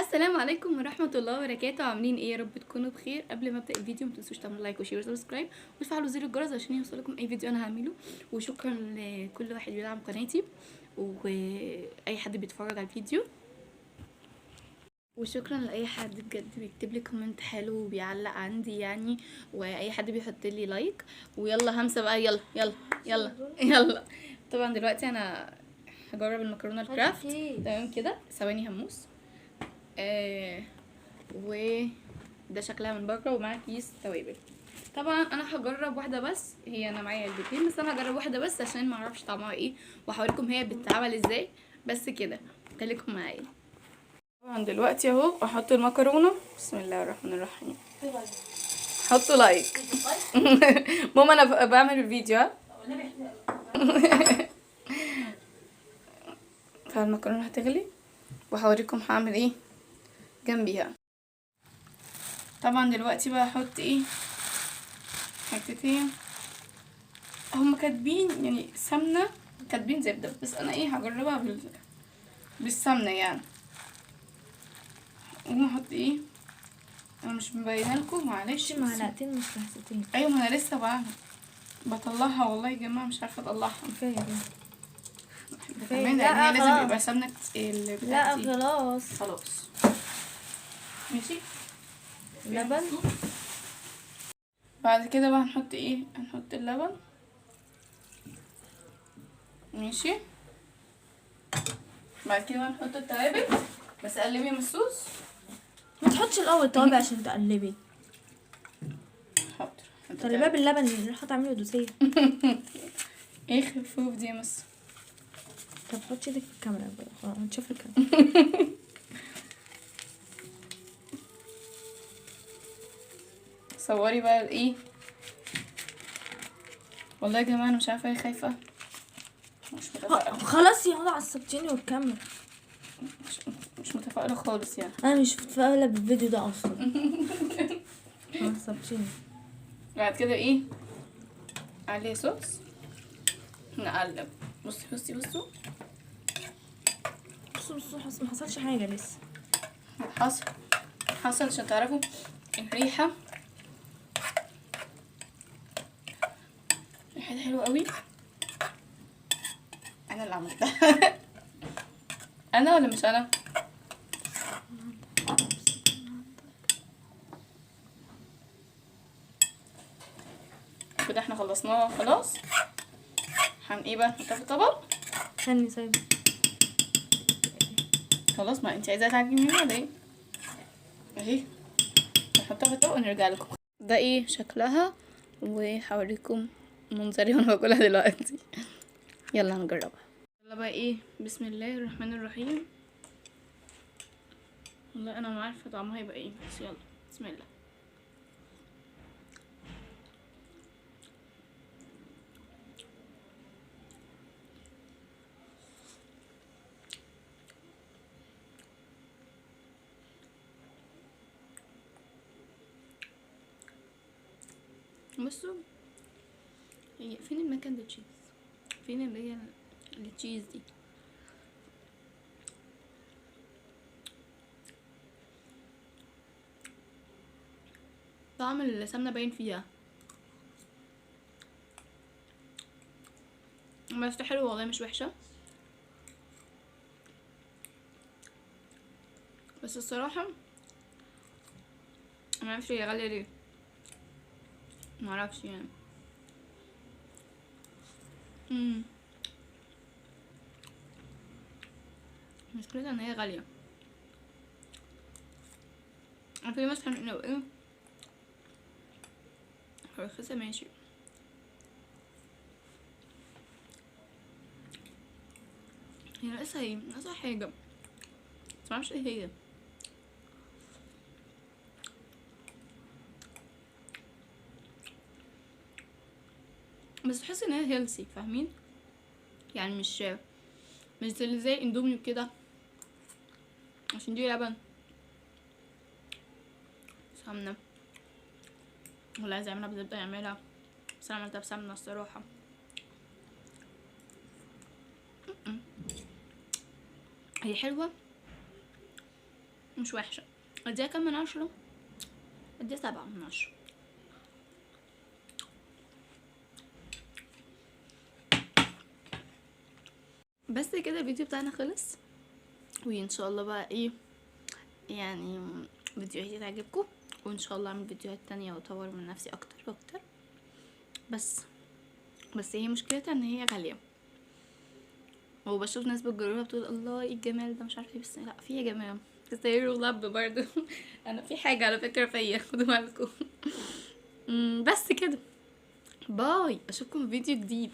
السلام عليكم ورحمة الله وبركاته. عاملين ايه؟ يا رب تكونوا بخير. قبل ما ابدأ الفيديو متنسوش تعملوا لايك وشير وسبسكرايب وتفعلوا زر الجرس عشان يوصلكم اي فيديو انا هعمله. وشكرا لكل واحد بيدعم قناتي واي حد بيتفرج على الفيديو، وشكرا لاي حد بجد بيكتب لي كومنت حلو وبيعلق عندي يعني، واي حد بيحط لي لايك. ويلا همسه بقى، يلا يلا يلا يلا. طبعا دلوقتي انا هجرب المكرونه الكرافت. تمام كده، ثواني هموس. وده شكلها من بره ومعاها كيس توابل. طبعا انا هجرب واحده بس، هي انا معايا علبتين بس انا هجرب واحده بس عشان ما اعرفش طعمها ايه، وهوريكم هي بتتعمل ازاي. بس كده خليكم معايا. طبعا دلوقتي اهو احط المكرونه. بسم الله الرحمن الرحيم. حطوا لايك. ماما انا بعمل الفيديو ها. فالمكرونه هتغلي وهوريكم هعمل ايه جنبيها. طبعا دلوقتي بقى احط ايه، حتتين. هم كاتبين يعني سمنه، كاتبين زبده، بس انا ايه هجربها بالسمنه يعني. ونحط ايه، انا مش مبينه لكم معلش. معلقتين مش لحظتين. ايوه ما انا لسه بعمل بطلعها والله يا جماعه مش عارفه اطلعها. كفايه كده كمان لا هي لازم خلاص. يبقى سمنه اللي لا بتاعتي. خلاص ماشي. لبن. بعد كده بقى هنحط ايه، هنحط اللبن. ماشي. بعد كده بقى نحط التوابل، بس قلبي مصوص. ما تحطش الاول توابل عشان تقلبي. حاضر. خلي بالك باللبن اللي هتعمله دوسيه. ايه خفوف دي يا مس. طب حطي ايدك في الكاميرا بقى هنشوف الكاميرا. صوري بقى ايه. والله يا جماعه انا مش عارفه، ايه خايفه مش متفائله. خلاص يا هدى عصبتيني والكاميرا. مش متفائله خالص يعني. انا مش متفائله بالفيديو ده اصلا. عصبتيني. بعد كده ايه، عليه صوص. نقلب. بصي بصي بصوا. بصوا ما حصلش حاجه لسه. حصل عشان تعرفوا الريحه. ريحتها حلوه قوي. انا اللي عملتها. انا ولا مش انا؟ كده احنا خلصناها خلاص. ايه بقى نحطها في الطبق. خلني سايبه. خلاص، ما انت عايزاها تعجني ولا ايه؟ اهي نحطها في الطبق ونرجع لكم. ده ايه شكلها، وهوريكم منظري وانا باكلها دلوقتي. يلا هنجربها. يلا بقى ايه، بسم الله الرحمن الرحيم. والله انا ما عارفه طعمها هيبقى ايه، بس يلا بسم الله. بصوا، هي فين المكان ده تشيز، فين اللي هي التشيز دي. طعم السمنه باين فيها، بس حلو والله مش وحشه. بس الصراحه ما اعرفش هي غاليه ليه، ما اعرفش يعني. مشكلتها ان هي غاليه. في مثلا لو ايه رخيصه ماشي. هي ناقصها حاجه بس معرفش ايه هي. بس تحس ان هي هيلثي، فاهمين يعني، مش زي اندومي وكده، عشان دي لبن سمنه، واللي عايز يعملها بزبده يعملها، بس انا عملتها بسمنه الصراحه. هي حلوه مش وحشه. اديها كام من 10؟ اديها 7 من 10. بس كده الفيديو بتاعنا خلص، وان شاء الله بقى ايه يعني فيديوهاتي تعجبكم، وان شاء الله اعمل فيديوهات تانية واطور من نفسي اكتر واكتر. بس هي مشكلتها ان هي غاليه، وبشوف ناس بتجربها بتقول الله ايه الجمال ده مش عارفه ايه، بس لا فيها جمال تستاهلوا لب برضه. انا في حاجه على فكره فيا، خدوا بالكم. بس كده، باي، اشوفكم في فيديو جديد.